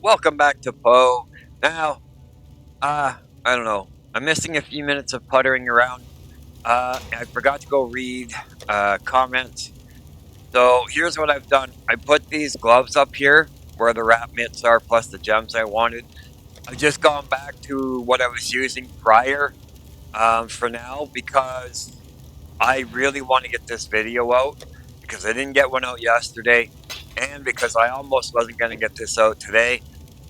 welcome back to Poe. Now, I don't know. I'm missing a few minutes of puttering around. I forgot to go read comments. So here's what I've done. I put these gloves up here where the wrap mitts are, plus the gems I wanted. I've just gone back to what I was using prior for now because I really want to get this video out because I didn't get one out yesterday and because I almost wasn't going to get this out today.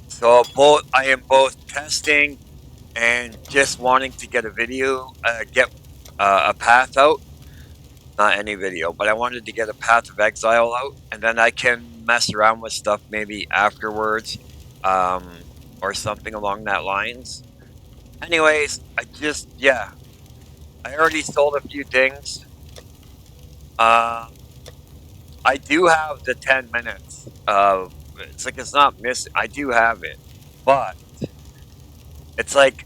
So I am both testing and just wanting to get a video, get a path out. Not any video, but I wanted to get a Path of Exile out, and then I can mess around with stuff maybe afterwards, or something along that lines. Anyways, I already sold a few things. I do have the 10 minutes of, it's not missing, I do have it, but it's like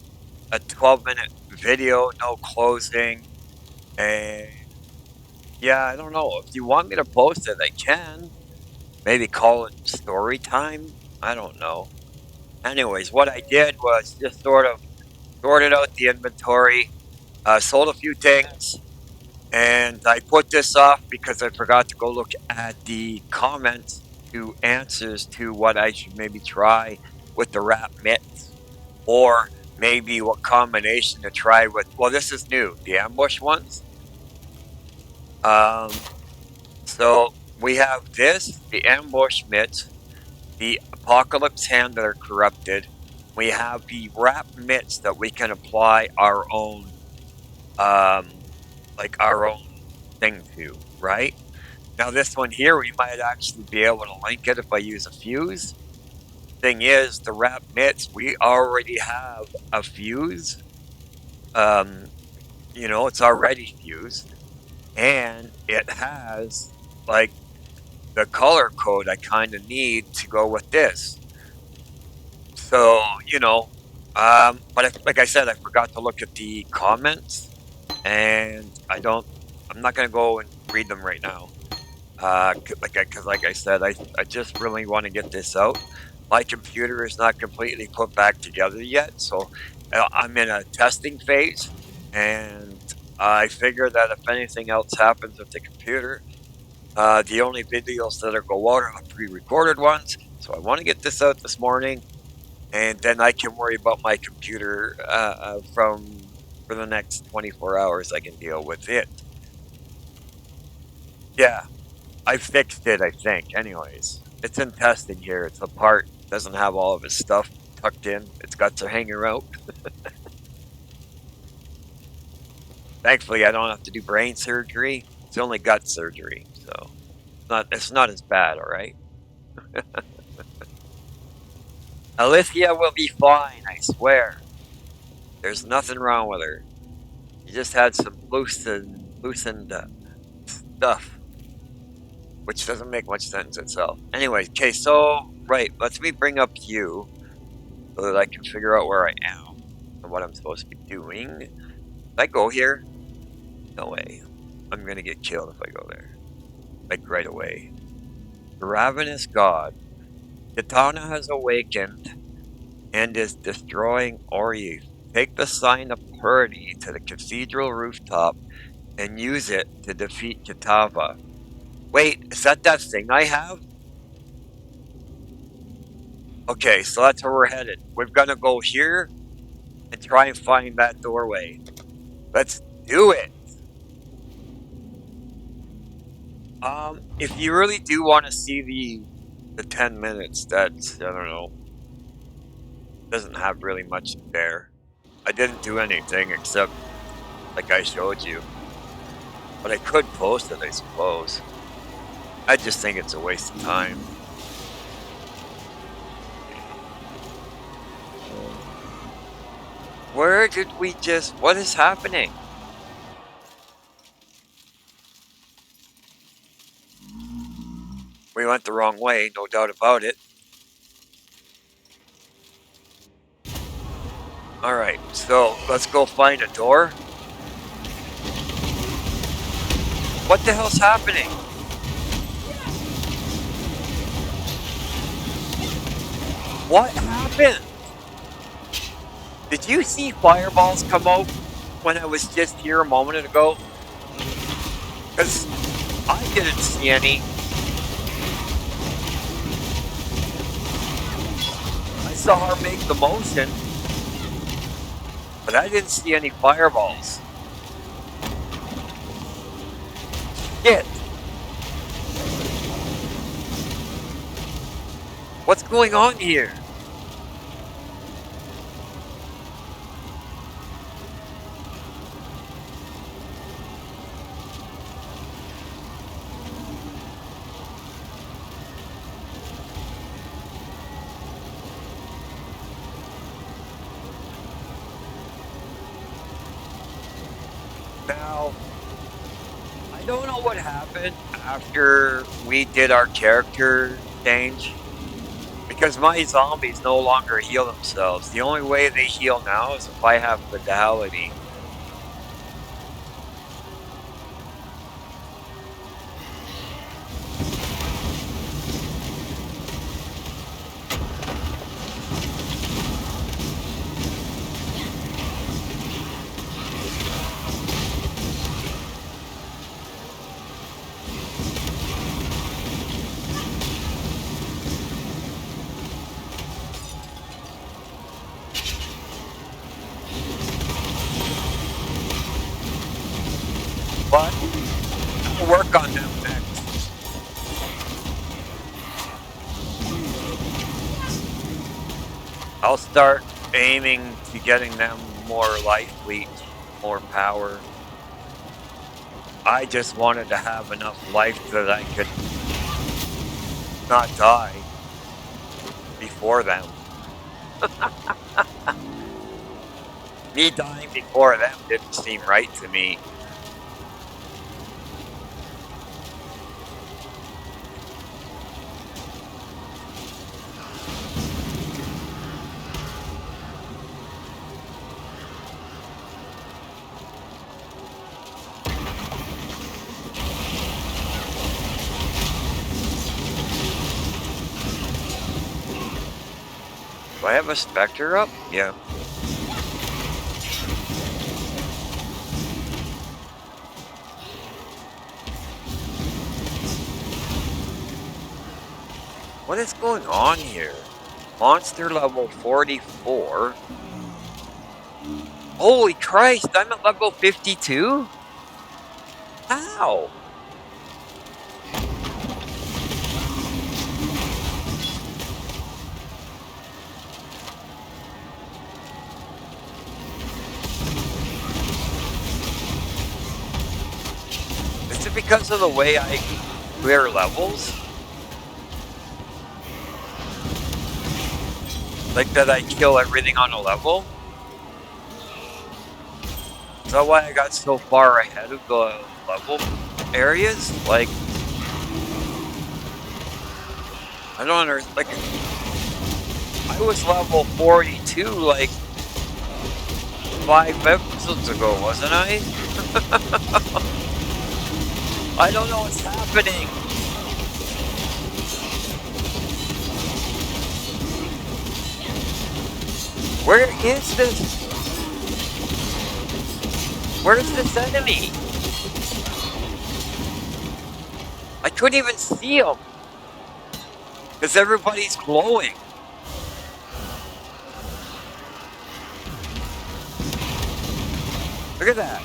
a 12-minute video, no closing, and yeah, I don't know. If you want me to post it, I can. Maybe call it story time? I don't know. Anyways, what I did was just sort of sorted out the inventory, sold a few things, and I put this off because I forgot to go look at the comments to answers to what I should maybe try with the wrap mitts, or maybe what combination to try with. Well, this is new, the ambush ones. So we have this, the ambush mitts, the apocalypse hand that are corrupted. We have the wrap mitts that we can apply our own, like our own thing to, right? Now this one here, we might actually be able to link it if I use a fuse. Thing is, the wrap mitts, we already have a fuse. You know, it's already fused, and it has like the color code I kind of need to go with this. So, you know, but like I said, I forgot to look at the comments, and I'm not going to go and read them right now. Because like I said, I just really want to get this out. My computer is not completely put back together yet, so I'm in a testing phase, and I figure that if anything else happens with the computer, the only videos that are go out are the pre-recorded ones. So I want to get this out this morning, and then I can worry about my computer for the next 24 hours. I can deal with it. Yeah, I fixed it, I think. Anyways, it's in testing here. It's the part doesn't have all of its stuff tucked in. Its guts are hanging out. Thankfully, I don't have to do brain surgery. It's only gut surgery, so it's not as bad. All right. Alicia will be fine, I swear. There's nothing wrong with her. She just had some loosened stuff, which doesn't make much sense itself. Anyway, okay, so, right, let me bring up you so that I can figure out where I am and what I'm supposed to be doing. Did I go here? No way. I'm gonna get killed if I go there. Like, right away. The ravenous god. Katana has awakened and is destroying Ori. Take the sign of purity to the cathedral rooftop and use it to defeat Kitava. Wait, is that thing I have? Okay, so that's where we're headed. We're gonna go here and try and find that doorway. Let's do it! If you really do want to see the 10 minutes, that's, I don't know, doesn't have really much there. I didn't do anything except, like I showed you. But I could post it, I suppose. I just think it's a waste of time. Where did we just... What is happening? We went the wrong way, no doubt about it. Alright, so let's go find a door. What the hell's happening? What happened? Did you see fireballs come out when I was just here a moment ago? Because I didn't see any. I saw her make the motion, but I didn't see any fireballs. Shit. What's going on here? Now, I don't know what happened after we did our character change, because my zombies no longer heal themselves. The only way they heal now is if I have Fidelity. But I'll work on them next. I'll start aiming to getting them more life leech, more power. I just wanted to have enough life that I could not die before them. Me dying before them didn't seem right to me. Do I have a Spectre up? Yeah. What is going on here? Monster level 44? Holy Christ, I'm at level 52? How? Is it because of the way I clear levels? Like that I kill everything on a level? Is that why I got so far ahead of the level areas? Like, I don't understand. Like, I was level 42 like 5 episodes ago, wasn't I? I don't know what's happening. Where is this? Where's this enemy? I couldn't even see him. Because everybody's glowing. Look at that.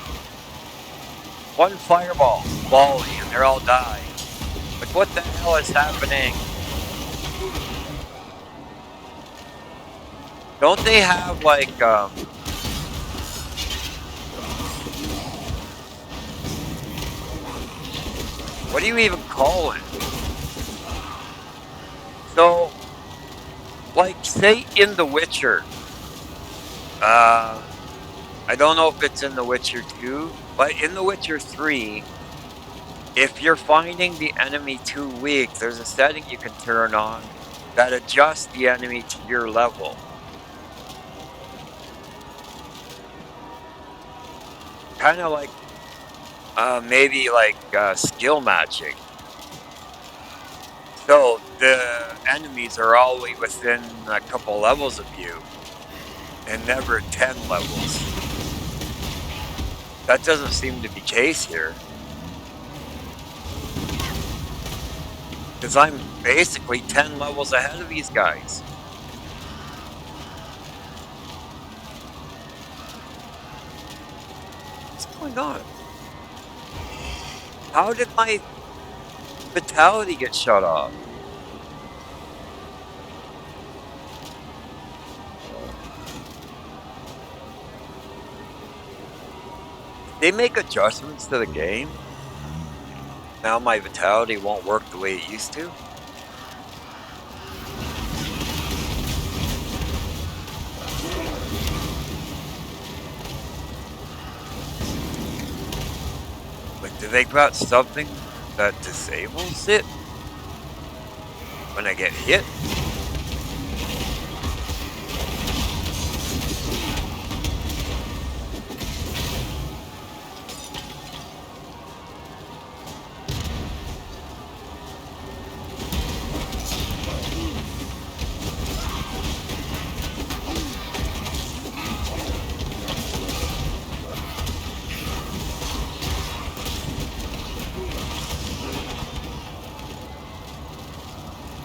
One fireball, volley, and they're all dying. Like, what the hell is happening? Don't they have, like, what do you even call it? So, like, say in The Witcher, I don't know if it's in The Witcher 2, but in The Witcher 3, if you're finding the enemy too weak, there's a setting you can turn on that adjusts the enemy to your level. Kind of like, maybe like skill matching. So the enemies are always within a couple levels of you and never 10 levels. That doesn't seem to be the case here. Because I'm basically 10 levels ahead of these guys. What's going on? How did my vitality get shut off? Did they make adjustments to the game? Now my vitality won't work the way it used to? Like, do they got something that disables it when I get hit?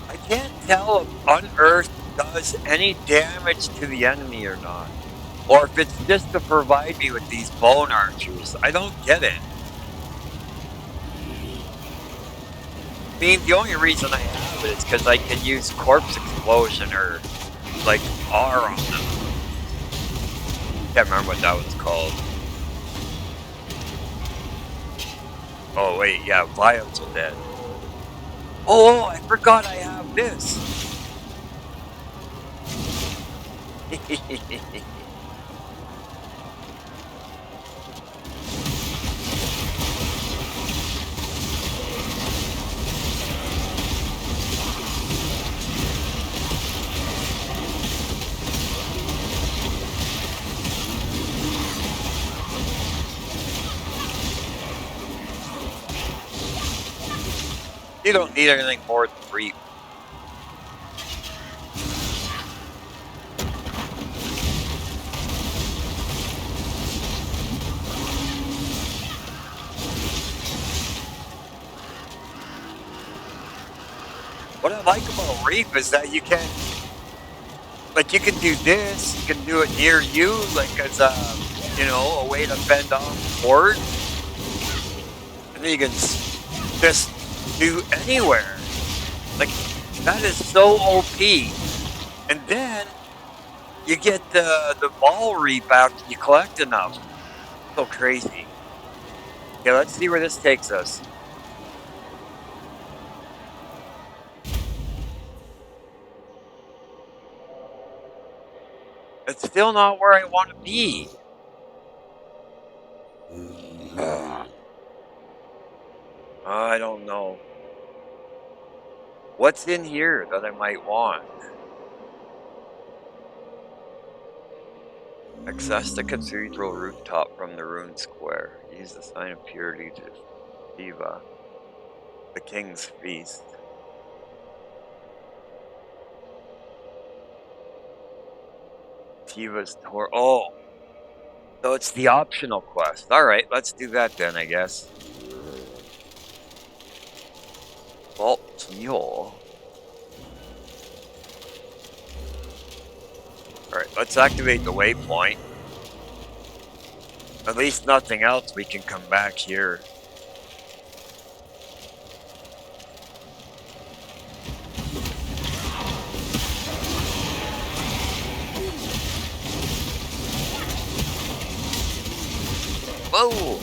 I can't tell if Unearth does any damage to the enemy or not. Or if it's just to provide me with these bone archers. I don't get it. I mean, the only reason I have it is because I can use Corpse Explosion or, like, R on them. Can't remember what that was called. Oh, wait, yeah, Viol's dead. Oh, I forgot I have this. You don't need anything more than Reap. What I like about Reap is that you can, like, you can do this, you can do it near you, like, as a, you know, a way to fend off horde. And then you can just do anywhere. Like, that is so OP. And then you get the ball Reap after you collect enough. So crazy. Okay, let's see where this takes us. It's still not where I want to be. I don't know. What's in here that I might want? Access the cathedral rooftop from the ruined square. Use the sign of purity to Shiva, the king's feast. Shiva's tour. Oh, so it's the optional quest. All right, let's do that then, I guess. Vault Mule. Alright, let's activate the waypoint. At least nothing else, we can come back here. Whoa!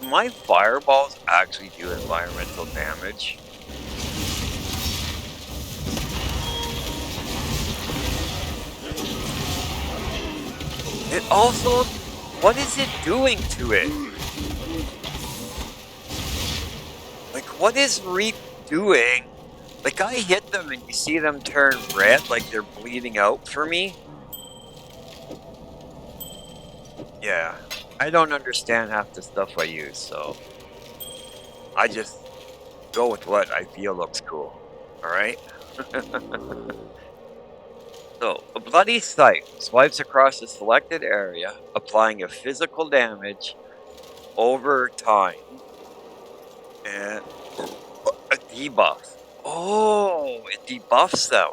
My fireballs actually do environmental damage. It also, what is it doing to it? Like, what is Reap doing? Like, I hit them and you see them turn red, like they're bleeding out for me. Yeah, I don't understand half the stuff I use, so I just go with what I feel looks cool. Alright? So, a bloody scythe swipes across a selected area, applying a physical damage over time and a debuff. Oh, it debuffs them.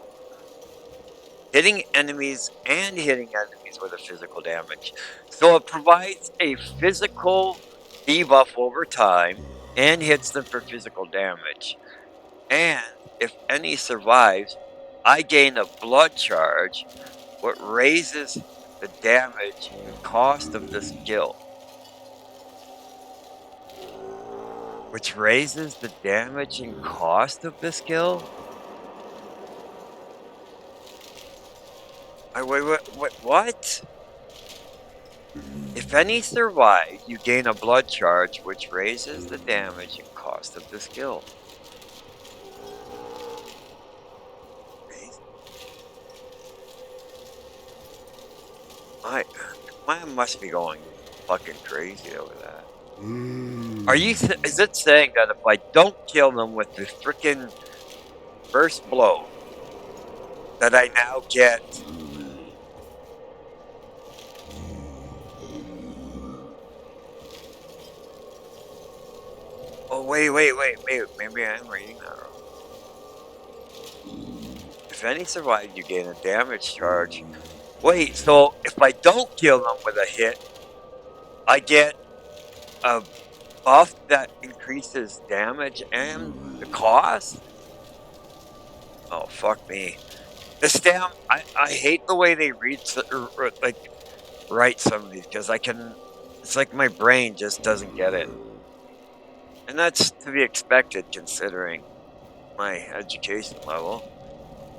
Hitting enemies and hitting enemies with a physical damage. So it provides a physical debuff over time and hits them for physical damage. And if any survives, I gain a blood charge, what raises the damage and cost of the skill. Which raises the damage and cost of the skill? Wait, what? If any survive, you gain a blood charge, which raises the damage and cost of the skill. I must be going fucking crazy over that. Is it saying that if I don't kill them with the frickin' first blow, that I now get Oh, wait, maybe I'm reading that wrong. If any survive, you gain a damage charge. Wait, so if I don't kill them with a hit, I get a buff that increases damage and the cost? Oh, fuck me. I hate the way they write some of these, because it's like my brain just doesn't get it. And that's to be expected considering my education level.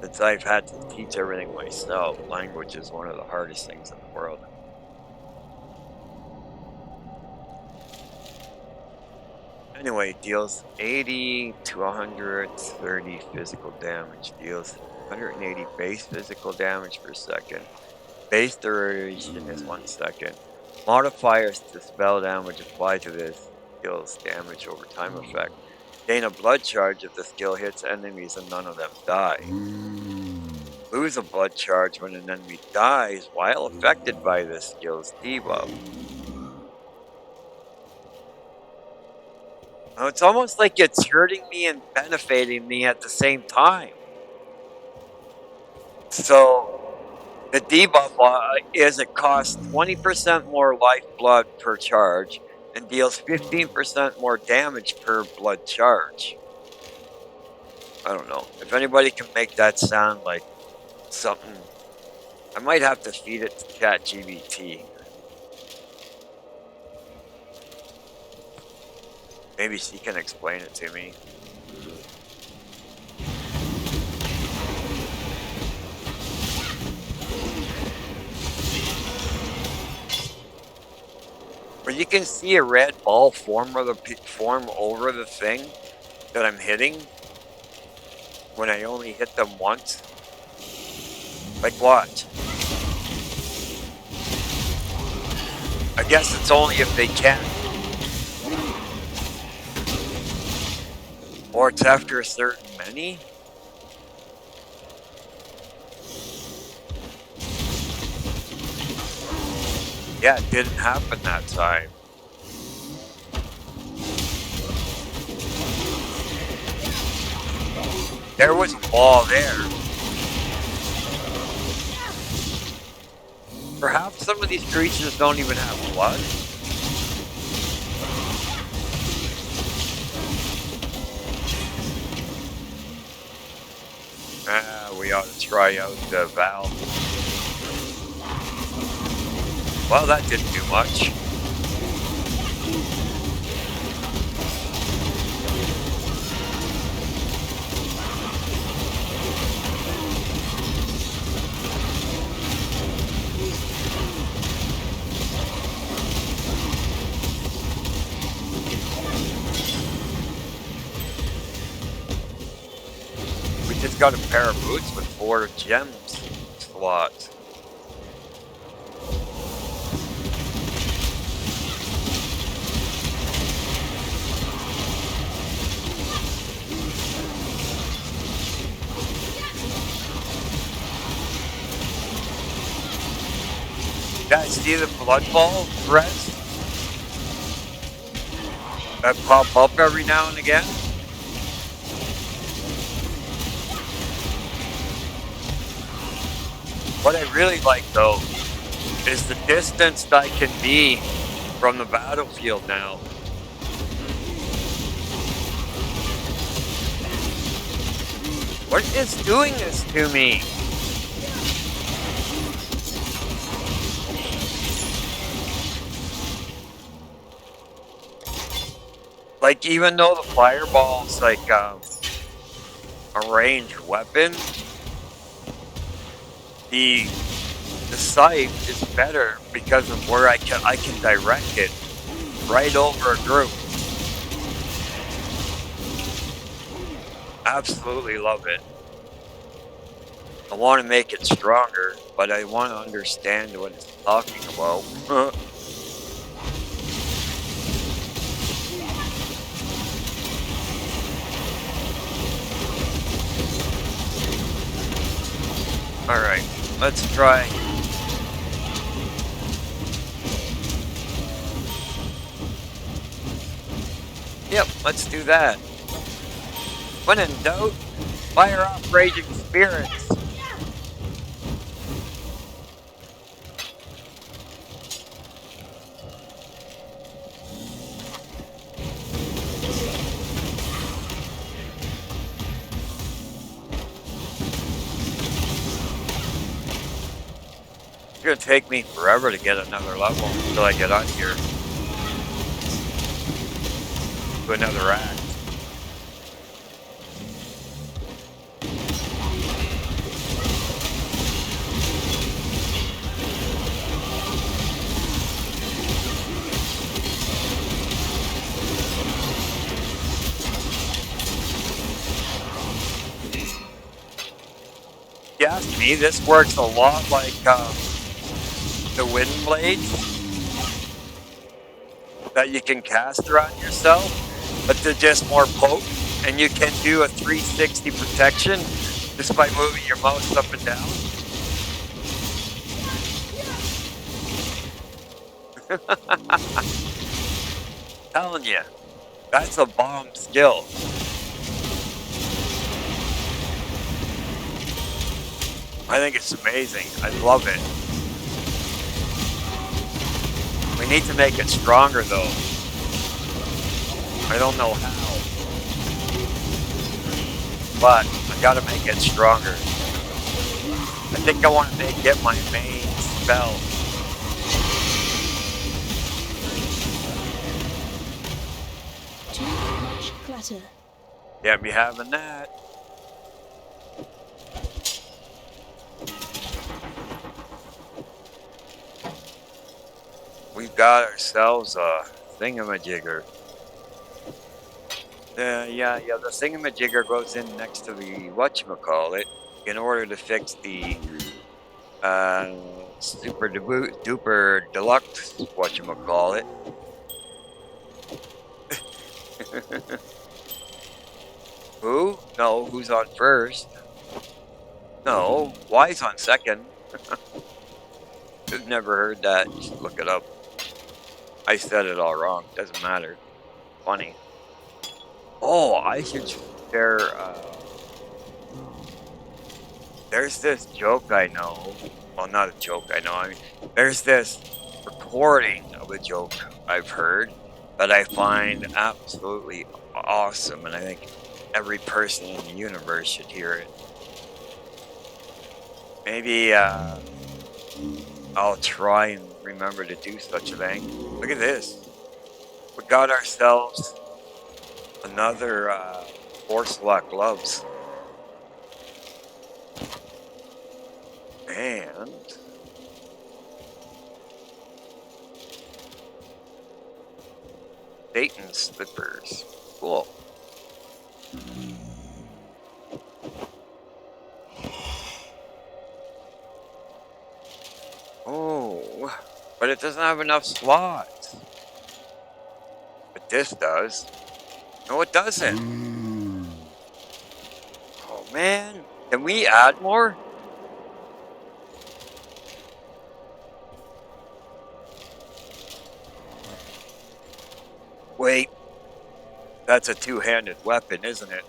Since I've had to teach everything myself, language is one of the hardest things in the world. Anyway, deals 80 to 130 physical damage. Deals 180 base physical damage per second. Base duration is 1 second. Modifiers to spell damage apply to this skill's damage over time effect. Gain a blood charge if the skill hits enemies and none of them die. Lose a blood charge when an enemy dies while affected by this skill's debuff. Now, it's almost like it's hurting me and benefiting me at the same time. So, the debuff is it costs 20% more lifeblood per charge and deals 15% more damage per blood charge. I don't know. If anybody can make that sound like something, I might have to feed it to ChatGPT. Maybe she can explain it to me. Where you can see a red ball form over the thing that I'm hitting when I only hit them once. Like what? I guess it's only if they can. Or it's after a certain many? Yeah, it didn't happen that time. There was a wall there. Perhaps some of these creatures don't even have blood. We ought to try out the valve. Well, that didn't do much. got a pair of boots with 4 gems slots. Guys, see the blood ball threads that pop up every now and again? What I really like, though, is the distance I can be from the battlefield now. What is doing this to me? Like, even though the fireball's like a ranged weapon, the scythe is better because of where I can direct it right over a group. Absolutely love it. I want to make it stronger, but I want to understand what it's talking about. Alright, let's try. Yep, let's do that. When in doubt, fire off raging spirits. It's gonna take me forever to get another level until I get on here to another act. If you ask me, this works a lot like the wind blades that you can cast around yourself, but they're just more potent, and you can do a 360 protection just by moving your mouse up and down. Telling you, that's a bomb skill. I think it's amazing. I love it. We need to make it stronger, though. I don't know how, but I gotta make it stronger. I think I want to make it my main spell. Too much clutter. Can't be having that. We've got ourselves a thingamajigger. Yeah, the thingamajigger goes in next to the whatchamacallit in order to fix the super duper deluxe whatchamacallit. Who? No, who's on first? No, Y's on second. I've never heard that. Just look it up. I said it all wrong. Doesn't matter. Funny. Oh, I should share. There's this joke I know. Well, not a joke I know. I mean, there's this recording of a joke I've heard that I find absolutely awesome, and I think every person in the universe should hear it. Maybe I'll try and remember to do such a thing. Look at this. We got ourselves another 4 slot gloves. And Satan slippers. Cool. it doesn't have enough slots. But this does. No, it doesn't. Oh, man. Can we add more? Wait. That's a two-handed weapon, isn't it?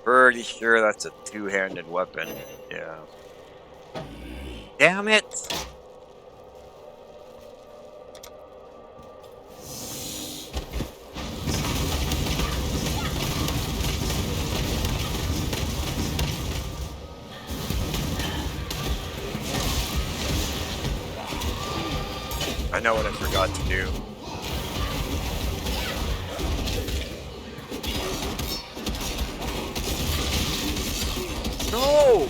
Pretty sure that's a two-handed weapon. Yeah. Damn it! I know what I forgot to do. No!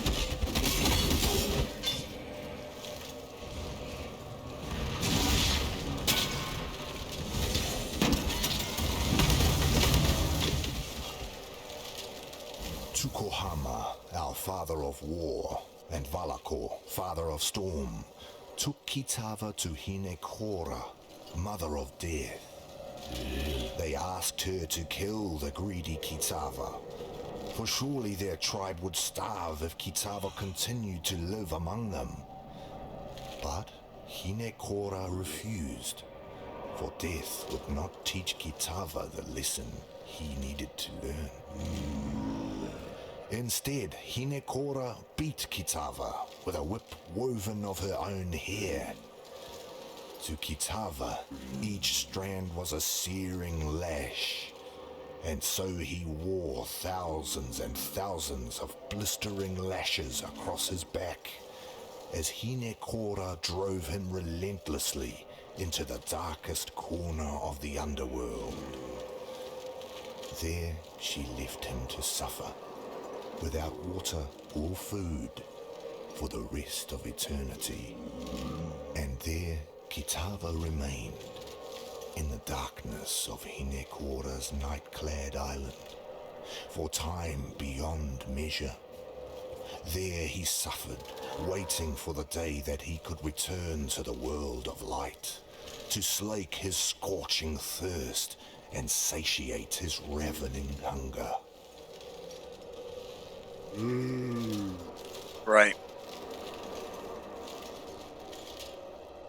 Tukohama, our father of war, and Valakor, father of storm, took Kitava to Hinekora, mother of death. They asked her to kill the greedy Kitava, for surely their tribe would starve if Kitava continued to live among them. But Hinekora refused, for death would not teach Kitava the lesson he needed to learn. Instead, Hinekora beat Kitava with a whip woven of her own hair. To Kitava, each strand was a searing lash, and so he wore thousands and thousands of blistering lashes across his back, as Hinekora drove him relentlessly into the darkest corner of the underworld. There she left him to suffer, without water or food, for the rest of eternity. And there Kitava remained, in the darkness of Hinekora's night-clad island, for time beyond measure. There he suffered, waiting for the day that he could return to the world of light, to slake his scorching thirst and satiate his ravening hunger. Right.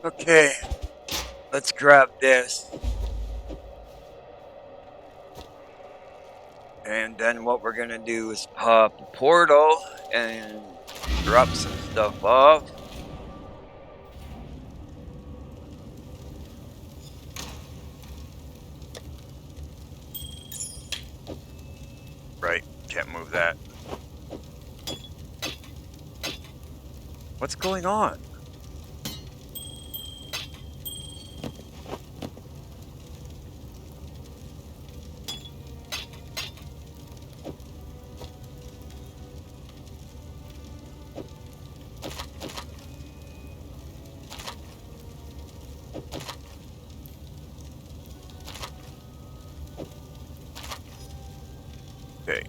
Okay. Let's grab this. And then what we're gonna do is pop a portal and drop some stuff off. Right, can't move that. What's going on? Okay.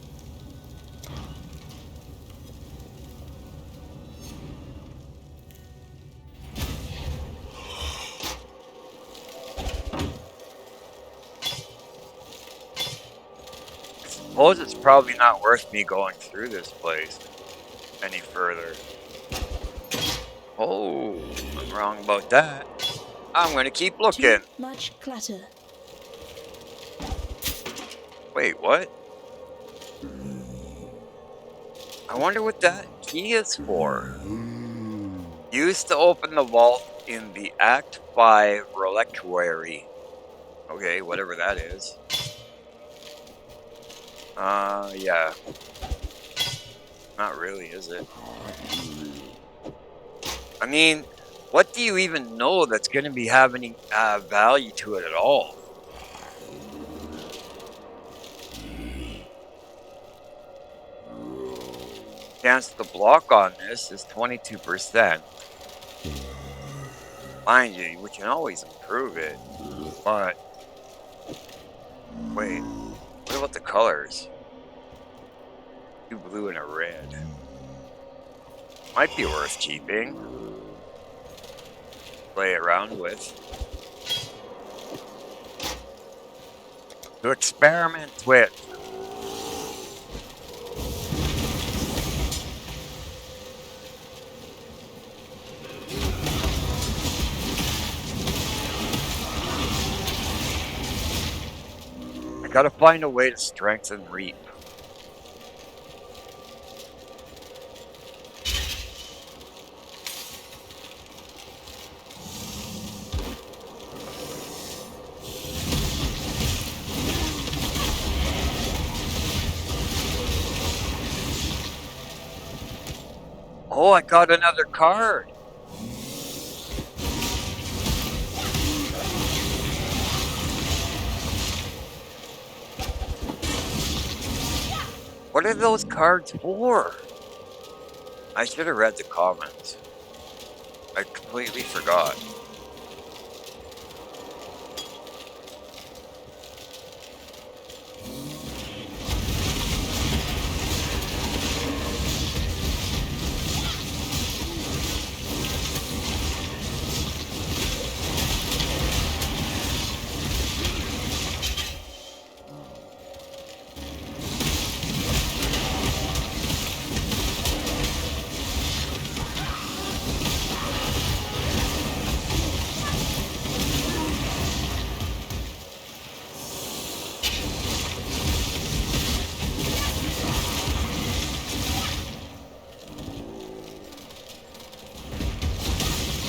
I suppose it's probably not worth me going through this place any further. Oh, I'm wrong about that. I'm gonna keep looking. Too much clutter. Wait, what? I wonder what that key is for. Used to open the vault in the Act 5 reliquary. Okay, whatever that is. Yeah. Not really, is it? I mean, what do you even know that's going to be having value to it at all? Chance to block on this is 22%. Mind you, we can always improve it. But, wait, what about the colors? 2 blue and a red. Might be worth keeping. Play around with. To experiment with. I gotta find a way to strengthen Reap. Oh, I got another card. What are those cards for? I should have read the comments. I completely forgot.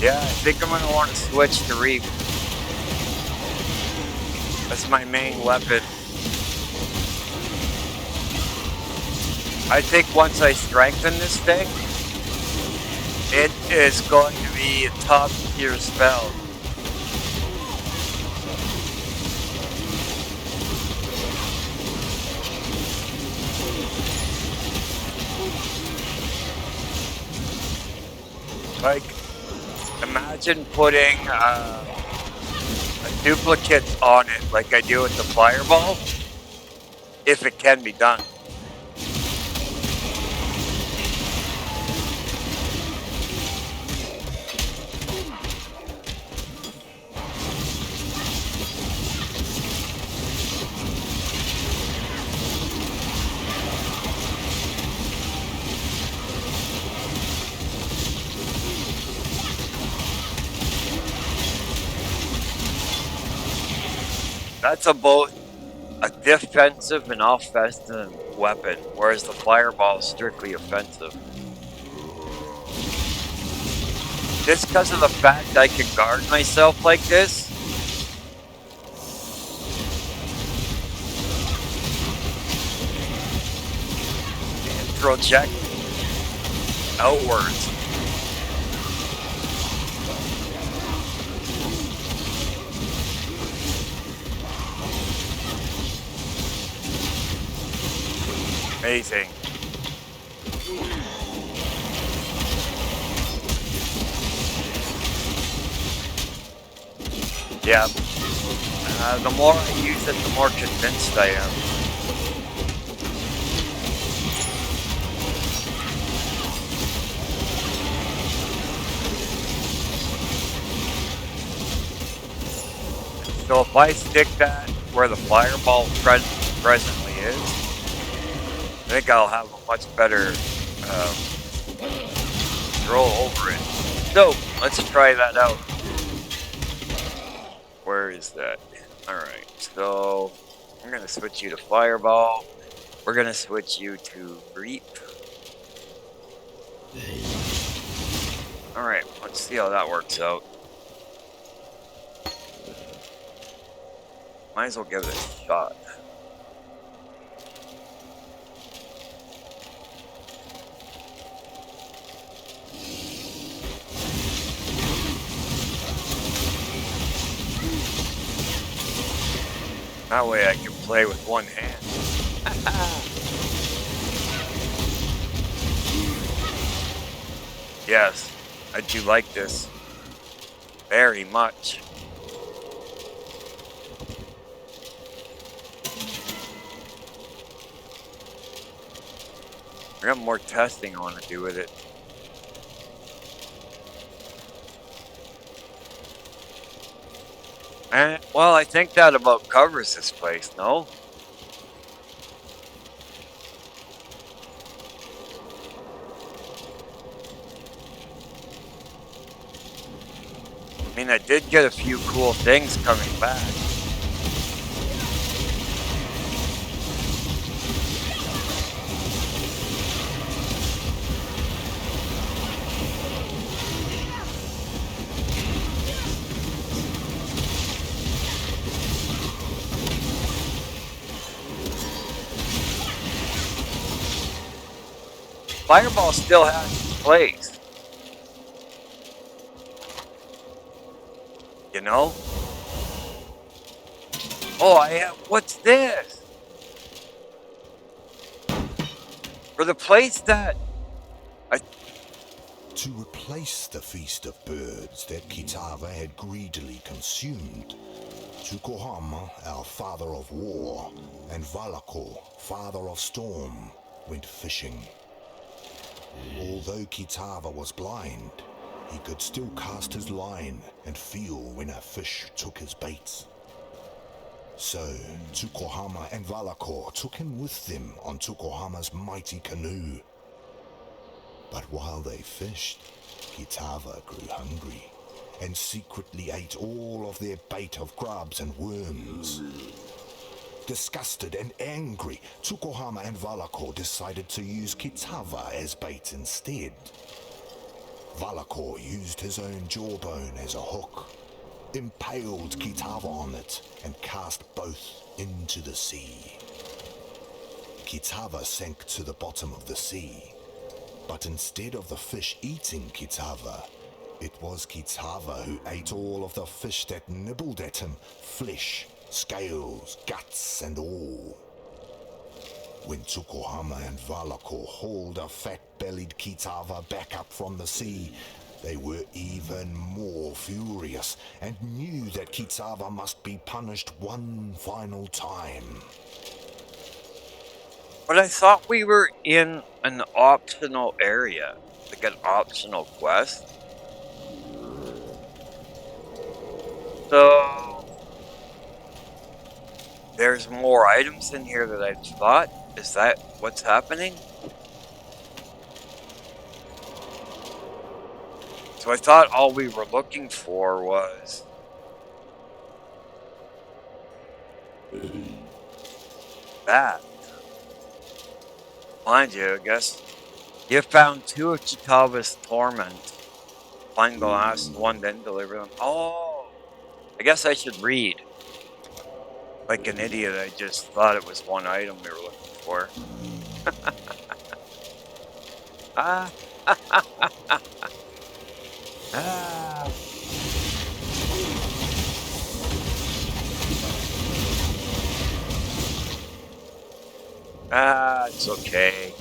Yeah, I think I'm gonna want to switch to Reap. That's my main weapon. I think once I strengthen this thing, it is going to be a top tier spell. Like, imagine putting a duplicate on it like I do with the fireball, if it can be done. That's both a defensive and offensive weapon, whereas the fireball is strictly offensive. Just because of the fact I can guard myself like this, and project outwards. Amazing. Yeah. The more I use it, the more convinced I am. So if I stick that where the fireball presently is, I think I'll have a much better control over it. So let's try that out. Where is that? Alright, so I'm gonna switch you to fireball. We're gonna switch you to Reap. Alright, let's see how that works out. Might as well give it a shot. That way I can play with one hand. Yes, I do like this very much. I got more testing I want to do with it. And, well, I think that about covers this place, no? I mean, I did get a few cool things coming back. Fireball still has its place. You know? Oh, what's this? For the place that To replace the feast of birds that Kitava had greedily consumed, Tsukuhama, our father of war, and Valako, father of storm, went fishing. Although Kitava was blind, he could still cast his line and feel when a fish took his baits. So, Tsukuhama and Valako took him with them on Tsukuhama's mighty canoe. But while they fished, Kitava grew hungry and secretly ate all of their bait of grubs and worms. Disgusted and angry, Tsukuhama and Valako decided to use Kitava as bait instead. Valako used his own jawbone as a hook, impaled Kitava on it, and cast both into the sea. Kitava sank to the bottom of the sea, but instead of the fish eating Kitava, it was Kitava who ate all of the fish that nibbled at him, flesh, scales, guts, and all. When Tsukuhama and Valako hauled a fat-bellied Kitava back up from the sea, they were even more furious and knew that Kitava must be punished one final time. But I thought we were in an optional area, like an optional quest. So there's more items in here that I thought. Is that what's happening? So I thought all we were looking for was that. Mind you, I guess you found 2 of Chitava's torment. Find the last one, then deliver them. Oh, I guess I should read. Like an idiot, I just thought it was one item we were looking for. Ah. Ah. Ah, it's okay.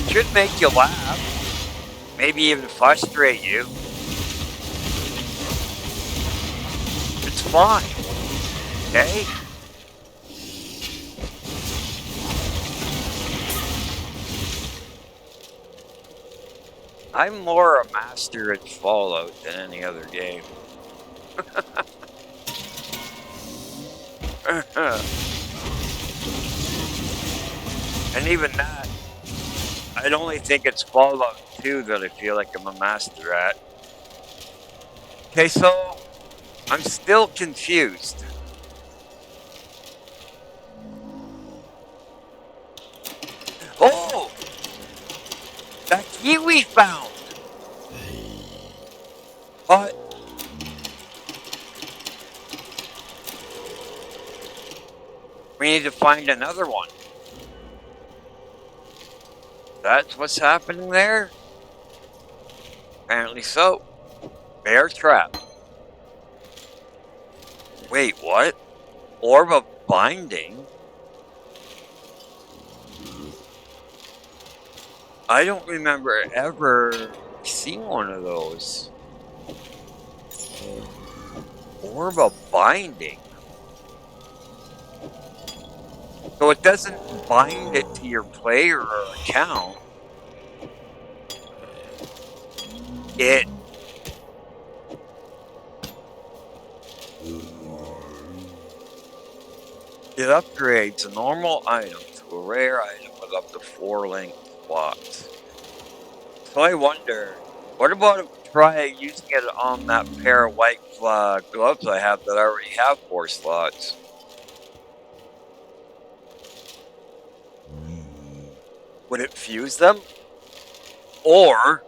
Should make you laugh. Maybe even frustrate you. It's fine. Okay? I'm more a master at Fallout than any other game. And even that, I'd only think it's Fallout 2 that I feel like I'm a master at. Okay, so I'm still confused. Oh! That key we found! But we need to find another one. That's what's happening there? Apparently so. Bear trap. Wait, what? Orb of binding? I don't remember ever seeing one of those. Orb of binding. So it doesn't bind it to your player or account. It upgrades a normal item to a rare item with up to 4 linked slots. So I wonder, what about if we try using it on that pair of white gloves I have that already have 4 slots? Would it fuse them? Or,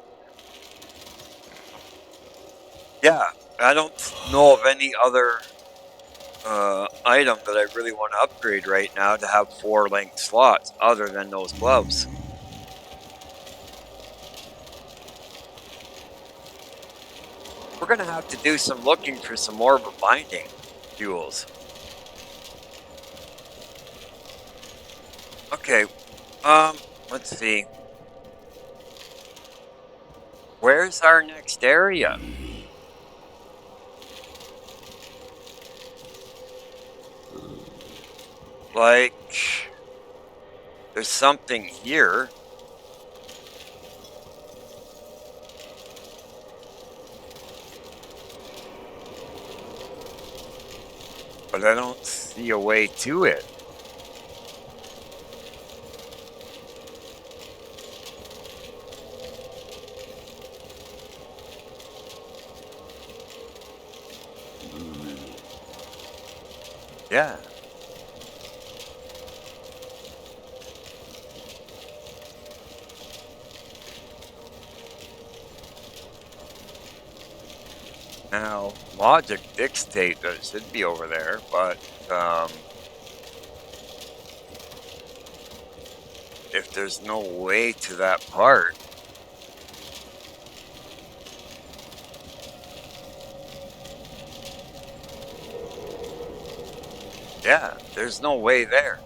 yeah, I don't know of any other item that I really want to upgrade right now to have 4 linked slots other than those gloves. We're gonna have to do some looking for some more of a binding fuels. Okay, let's see. Where's our next area? Like, there's something here. But I don't see a way to it. Yeah. Now, logic dictates that it should be over there, but if there's no way to that part, yeah, there's no way there.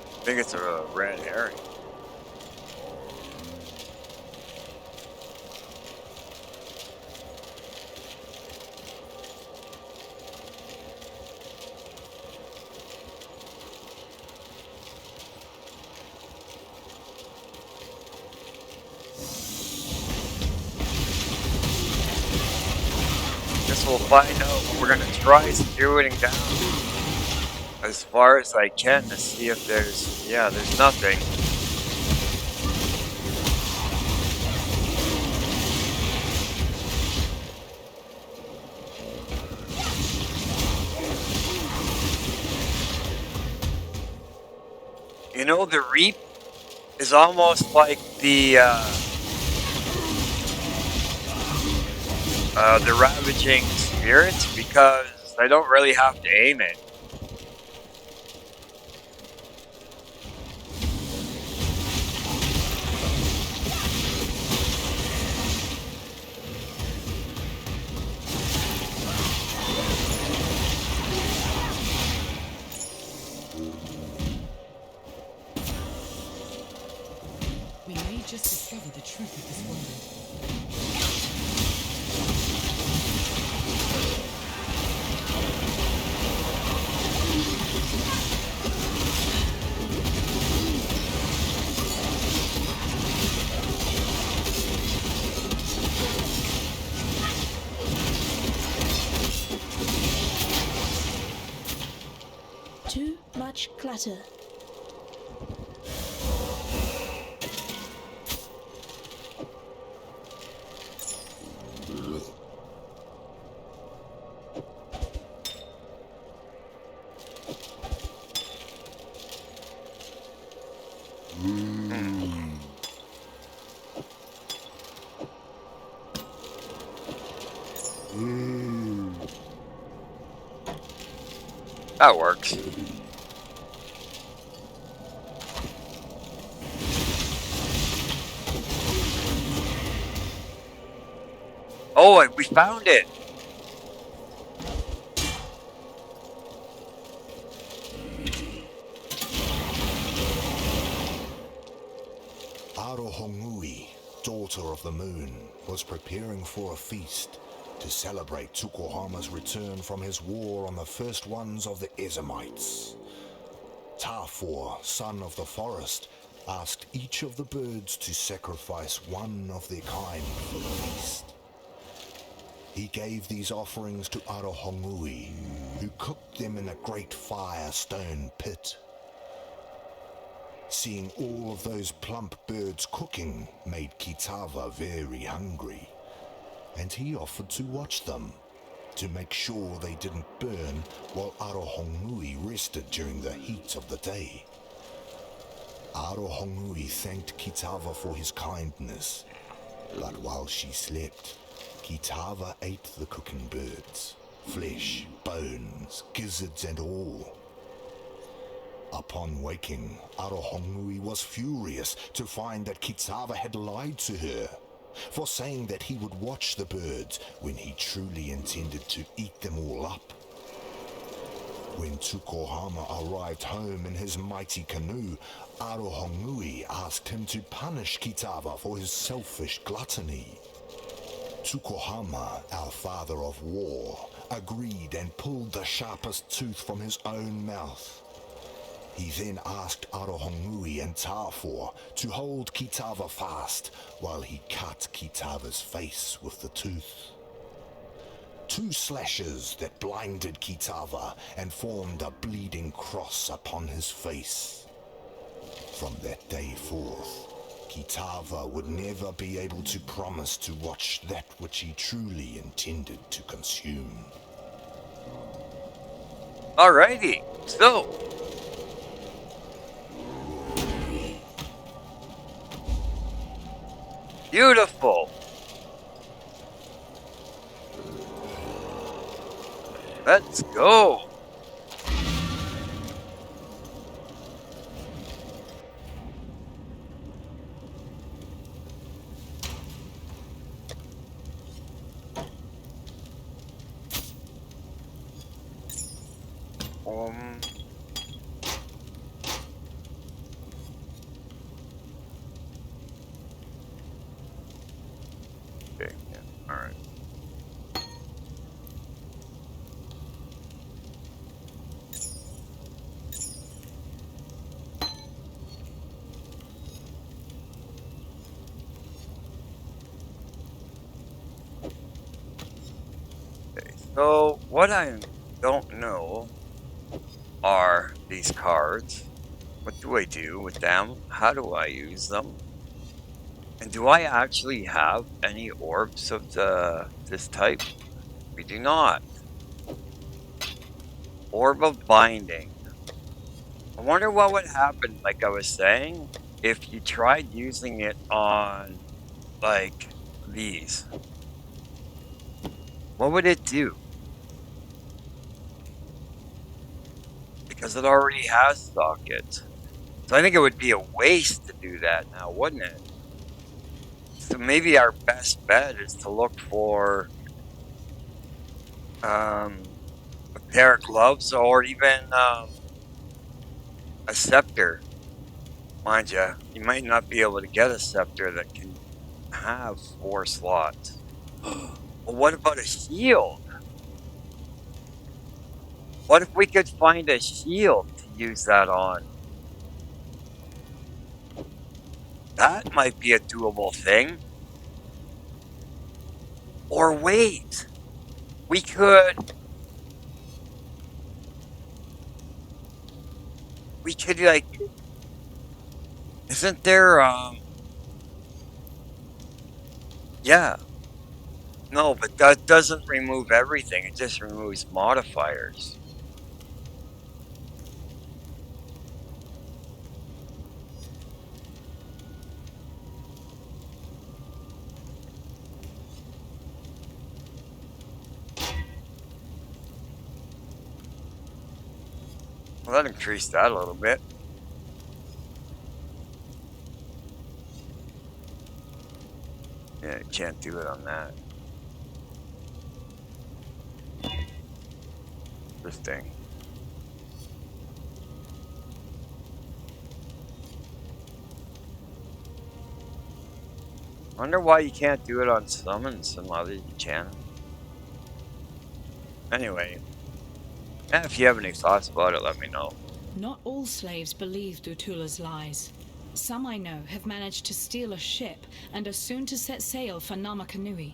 I think it's a red herring. Guess we'll find out. We're gonna try skewing down as far as I can to see if there's, yeah, there's nothing. You know, the reap is almost like the ravaging spirits because I don't really have to aim it. We may just discover the truth of this wonder. Too much clutter. That works. Oh, we found it! Arohongui, daughter of the moon, was preparing for a feast to celebrate Tukohama's return from his war on the first ones of the Ezemites. Tafor, son of the forest, asked each of the birds to sacrifice one of their kind for the feast. He gave these offerings to Arohongui, who cooked them in a great firestone pit. Seeing all of those plump birds cooking made Kitava very hungry, and he offered to watch them, to make sure they didn't burn while Arohongui rested during the heat of the day. Arohongui thanked Kitava for his kindness, but while she slept, Kitava ate the cooking birds, flesh, bones, gizzards and all. Upon waking, Arohongui was furious to find that Kitava had lied to her, for saying that he would watch the birds when he truly intended to eat them all up. When Tukohama arrived home in his mighty canoe, Arohongui asked him to punish Kitava for his selfish gluttony. Tukohama, our father of war, agreed and pulled the sharpest tooth from his own mouth. He then asked Arohongui and Tafor to hold Kitava fast while he cut Kitava's face with the tooth. 2 slashes that blinded Kitava and formed a bleeding cross upon his face. From that day forth, Kitava would never be able to promise to watch that which he truly intended to consume. Alrighty, so beautiful. Let's go. Okay, yeah, all right. Okay, so what I don't know are these cards. What do I do with them? How do I use them? And do I actually have any orbs of this type? We do not. Orb of Binding. I wonder what would happen, like I was saying, if you tried using it on, like, these. What would it do? Because it already has sockets. So I think it would be a waste to do that now, wouldn't it? So maybe our best bet is to look for a pair of gloves or even a scepter. Mind you, you might not be able to get a scepter that can have 4 slots. Well, what about a shield? What if we could find a shield to use that on? That might be a doable thing. Or wait, we could like, isn't there yeah. No, but that doesn't remove everything. It just removes modifiers. Well, that increased that a little bit. Yeah, you can't do it on that. This thing. Wonder why you can't do it on summons and others you can. Anyway, yeah, if you have any thoughts about it, let me know. Not all slaves believe Dutula's lies. Some I know have managed to steal a ship and are soon to set sail for Namakanui.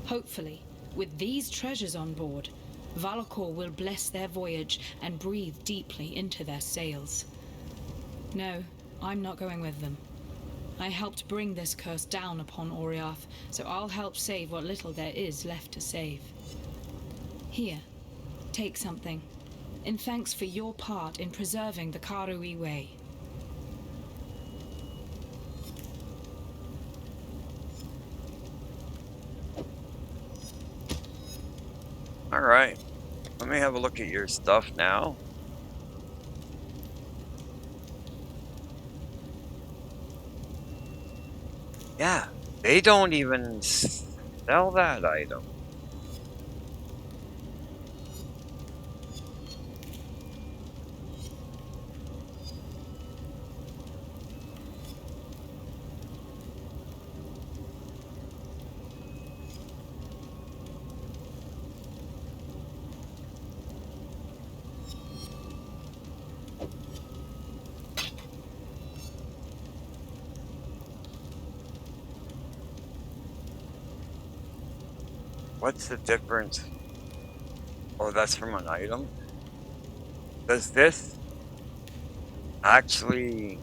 Hopefully, with these treasures on board, Valakor will bless their voyage and breathe deeply into their sails. No, I'm not going with them. I helped bring this curse down upon Oriath, so I'll help save what little there is left to save. Here, take something, in thanks for your part in preserving the Karui Way. Alright, let me have a look at your stuff now. Yeah, they don't even sell that item. What's the difference? Oh, that's from an item? Does this actually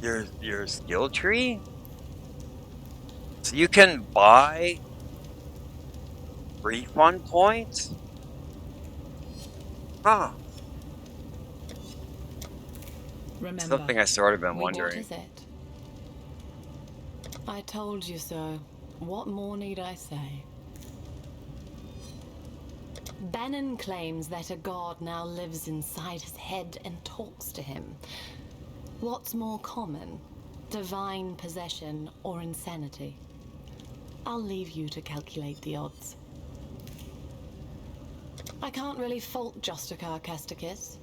your skill tree? So you can buy refund points? Huh. Remember, Something I sort of been What wondering. is it? I told you so. What more need I say? Bannon claims that a god now lives inside his head and talks to him. What's more common? Divine possession or insanity? I'll leave you to calculate the odds. I can't really fault Justicar Casticus,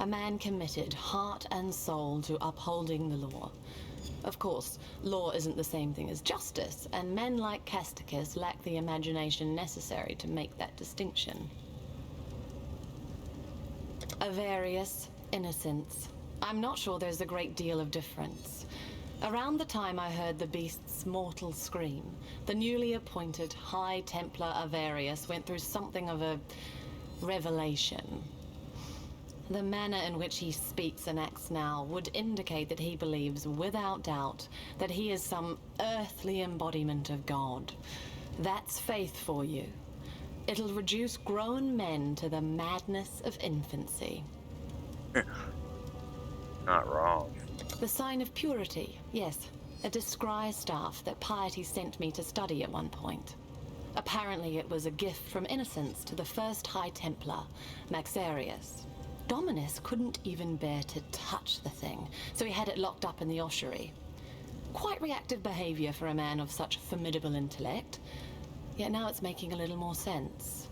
a man committed heart and soul to upholding the law. Of course, law isn't the same thing as justice, and men like Casticus lack the imagination necessary to make that distinction. Avarice, innocence. I'm not sure there's a great deal of difference. Around the time I heard the beast's mortal scream, the newly appointed High Templar Avarius went through something of a revelation. The manner in which he speaks and acts now would indicate that he believes, without doubt, that he is some earthly embodiment of God. That's faith for you. It'll reduce grown men to the madness of infancy. Not wrong. The sign of purity, yes. A disguised staff that piety sent me to study at one point. Apparently it was a gift from innocence to the first High Templar, Maxarius. Dominus couldn't even bear to touch the thing, so he had it locked up in the ossuary. Quite reactive behavior for a man of such formidable intellect, yet now it's making a little more sense.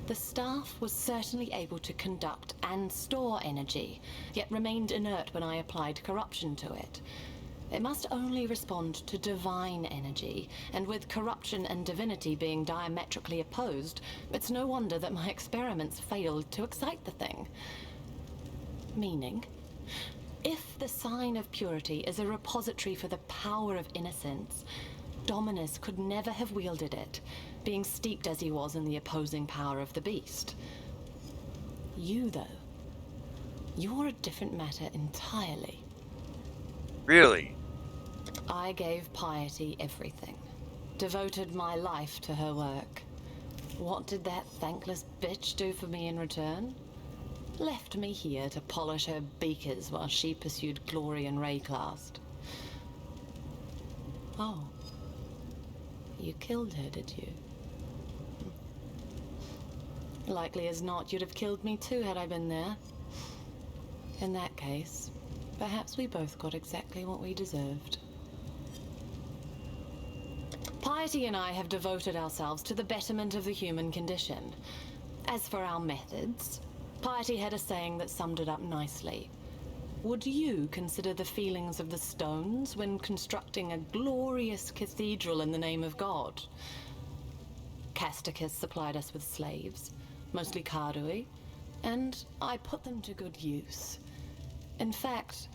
The staff was certainly able to conduct and store energy, yet remained inert when I applied corruption to it. It must only respond to divine energy, and with corruption and divinity being diametrically opposed, it's no wonder that my experiments failed to excite the thing. Meaning, if the sign of purity is a repository for the power of innocence, Dominus could never have wielded it, being steeped as he was in the opposing power of the beast. You, though, you're a different matter entirely. Really? I gave piety everything, devoted my life to her work. What did that thankless bitch do for me in return? Left me here to polish her beakers while she pursued glory in Rayclast. Oh. You killed her, did you? Likely as not, you'd have killed me too had I been there. In that case, perhaps we both got exactly what we deserved. Piety and I have devoted ourselves to the betterment of the human condition. As for our methods, Piety had a saying that summed it up nicely. Would you consider the feelings of the stones when constructing a glorious cathedral in the name of God? Casticus supplied us with slaves, mostly Kardui, and I put them to good use. In fact,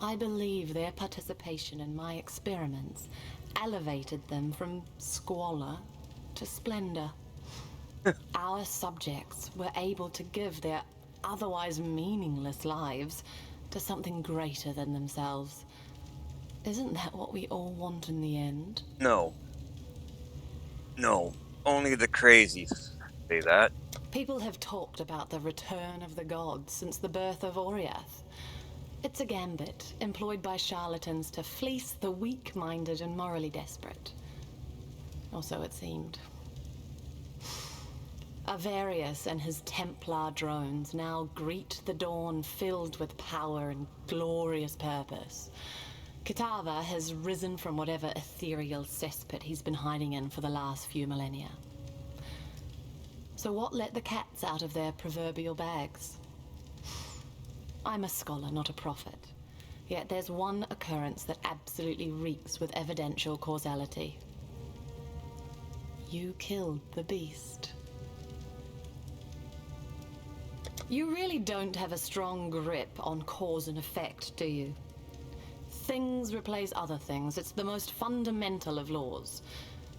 I believe their participation in my experiments elevated them from squalor to splendor. Our subjects were able to give their otherwise meaningless lives to something greater than themselves. Isn't that what we all want in the end? No. No. Only the crazies say that. People have talked about the return of the gods since the birth of Oriath. It's a gambit employed by charlatans to fleece the weak-minded and morally desperate. Or so it seemed. Avarius and his Templar drones now greet the dawn filled with power and glorious purpose. Kitava has risen from whatever ethereal cesspit he's been hiding in for the last few millennia. So what let the cats out of their proverbial bags? I'm a scholar, not a prophet. Yet there's one occurrence that absolutely reeks with evidential causality. You killed the beast. You really don't have a strong grip on cause and effect, do you? Things replace other things. It's the most fundamental of laws.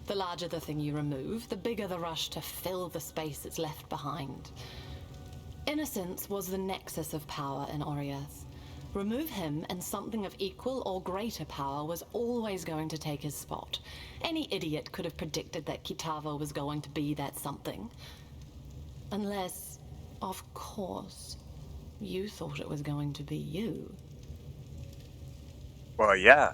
The larger the thing you remove, the bigger the rush to fill the space it's left behind. Innocence was the nexus of power in Oriath. Remove him and something of equal or greater power was always going to take his spot. Any idiot could have predicted that Kitava was going to be that something. Unless, of course, you thought it was going to be you. Well, yeah.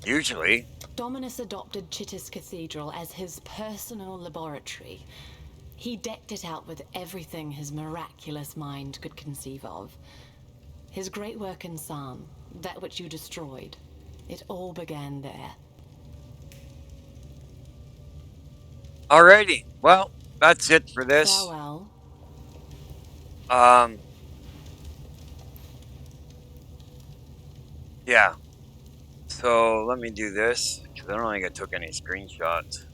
Usually. Dominus adopted Chittis Cathedral as his personal laboratory. He decked it out with everything his miraculous mind could conceive of. His great work in San, that which you destroyed, it all began there. Alrighty. Well, that's it for this. Farewell. Yeah. So let me do this, because I don't think I took any screenshots.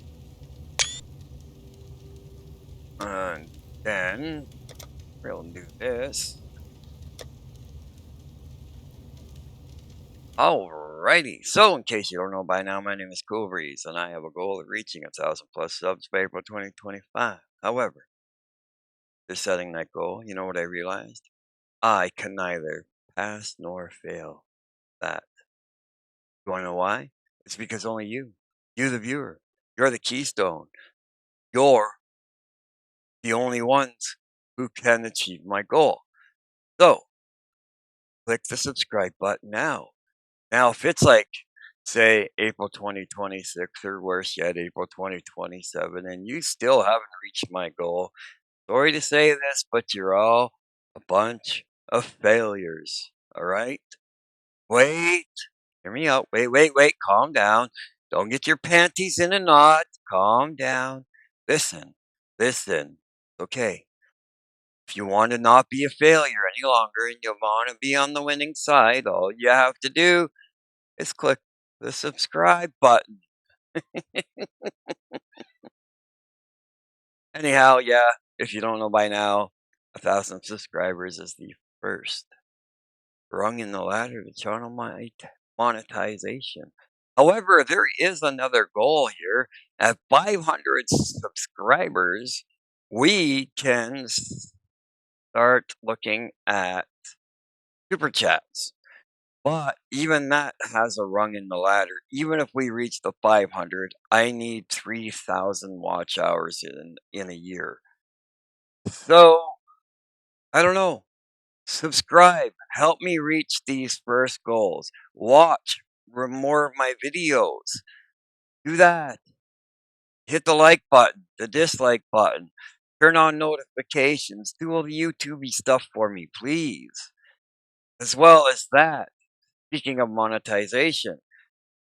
And then we'll do this. Alrighty. So, in case you don't know by now, my name is Cool Breeze, and I have a goal of reaching 1,000+ subs by April 2025. However, to setting that goal, you know what I realized? I can neither pass nor fail that. You want to know why? It's because only you the viewer, you're the keystone. You're the only ones who can achieve my goal. So, click the subscribe button now. Now, if it's like, say, April 2026 or worse yet, April 2027, and you still haven't reached my goal, sorry to say this, but you're all a bunch of failures. All right? Wait. Hear me out. Wait. Calm down. Don't get your panties in a knot. Calm down. Listen. Okay. If you want to not be a failure any longer and you want to be on the winning side, all you have to do is click the subscribe button. Anyhow, yeah, if you don't know by now, 1,000 subscribers is the first rung in the ladder to channel monetization. However, there is another goal here. At 500 subscribers, we can start looking at super chats. But even that has a rung in the ladder. Even if we reach the 500, I need 3,000 watch hours in a year. So, I don't know. Subscribe. Help me reach these first goals. Watch more of my videos. Do that. Hit the like button, the dislike button. Turn on notifications. Do all the YouTubey stuff for me, please. As well as that, speaking of monetization,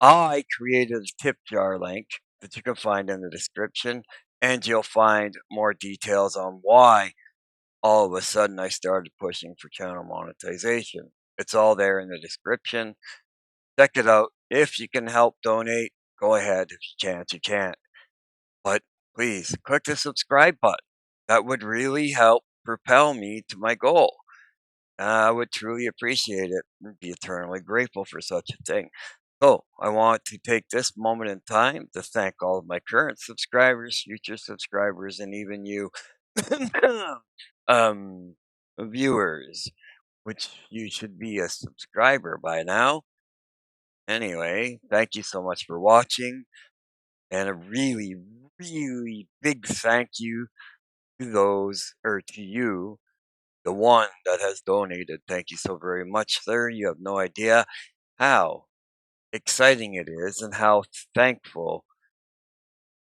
I created a tip jar link that you can find in the description, and you'll find more details on why all of a sudden I started pushing for channel monetization. It's all there in the description. Check it out. If you can help donate, go ahead. If you can't, you can't. But please click the subscribe button. That would really help propel me to my goal. I would truly appreciate it and be eternally grateful for such a thing. So, I want to take this moment in time to thank all of my current subscribers, future subscribers, and even you, um, viewers, which you should be a subscriber by now. Anyway, thank you so much for watching, and a really, really big thank you to to you, the one that has donated. Thank you so very much, sir. You have no idea how exciting it is and how thankful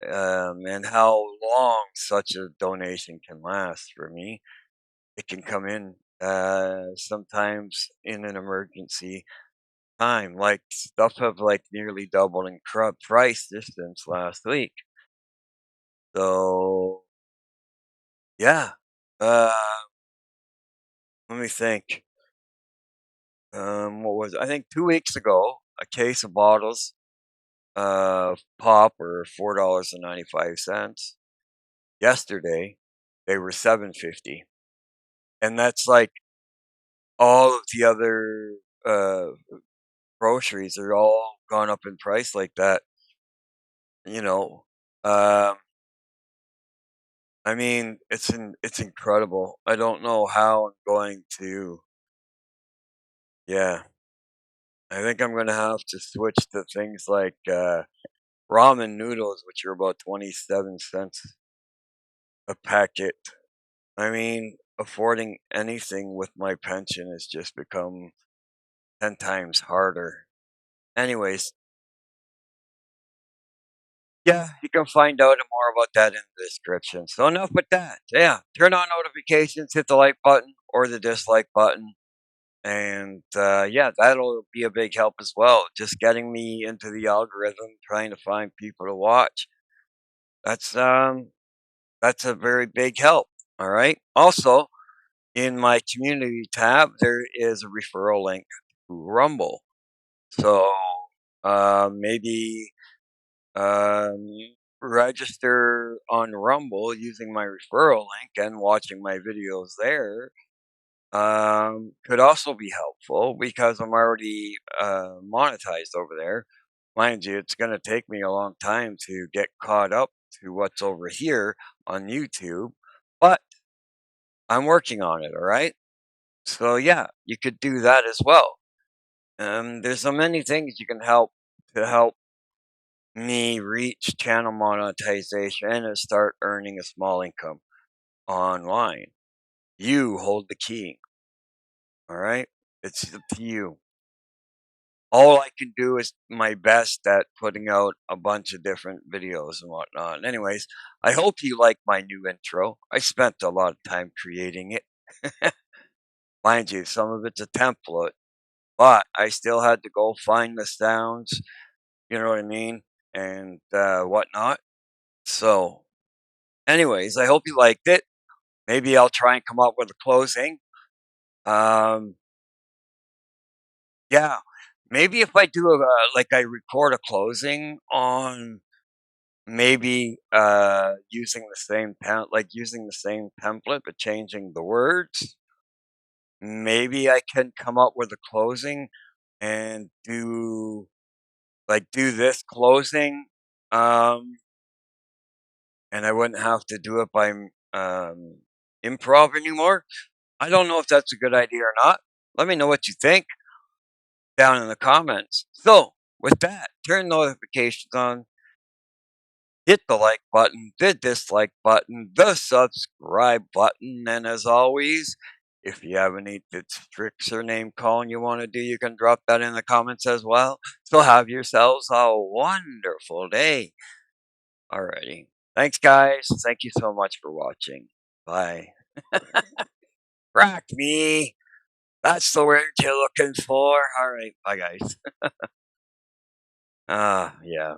and how long such a donation can last for me. It can come in sometimes in an emergency time. Like stuff have like nearly doubled in price just since last week. So yeah, uh, let me think. What was it? I think 2 weeks ago, a case of bottles pop were $4.95. Yesterday, they were $7.50, and that's like all of the other uh groceries are all gone up in price like that. You know, um, I mean, it's incredible. I don't know how I'm going to. Yeah, I think I'm gonna have to switch to things like ramen noodles, which are about 27 cents a packet. I mean, affording anything with my pension has just become 10 times harder. Anyways, yeah, you can find out more about that in the description. So enough with that. Yeah, turn on notifications, hit the like button or the dislike button. And yeah, that'll be a big help as well. Just getting me into the algorithm, trying to find people to watch. That's that's a very big help. All right. Also, in my community tab, there is a referral link to Rumble. So maybe um, register on Rumble using my referral link and watching my videos there could also be helpful because I'm already monetized over there. Mind you, it's going to take me a long time to get caught up to what's over here on YouTube, but I'm working on it, all right? So, yeah, you could do that as well. There's so many things you can help to help me reach channel monetization and start earning a small income online. You hold the key, all right? It's up to you. All I can do is my best at putting out a bunch of different videos and whatnot. Anyways, I hope you like my new intro. I spent a lot of time creating it. Mind you, some of it's a template, but I still had to go find the sounds, you know what I mean, and whatnot. So, anyways, I hope you liked it. Maybe I'll try and come up with a closing. Um, yeah, maybe if I do like I record a closing on maybe using the same like using the same template but changing the words. Maybe I can come up with a closing and do this closing, um, and I wouldn't have to do it by improv anymore. I don't know if that's a good idea or not. Let me know what you think down in the comments. So, with that, turn notifications on, hit the like button, the dislike button, the subscribe button, and as always, if you have any tricks or name calling you want to do, you can drop that in the comments as well. So have yourselves a wonderful day. Alrighty. Thanks, guys. Thank you so much for watching. Bye. Crack me. That's the word you're looking for. Alright. Bye, guys. Yeah.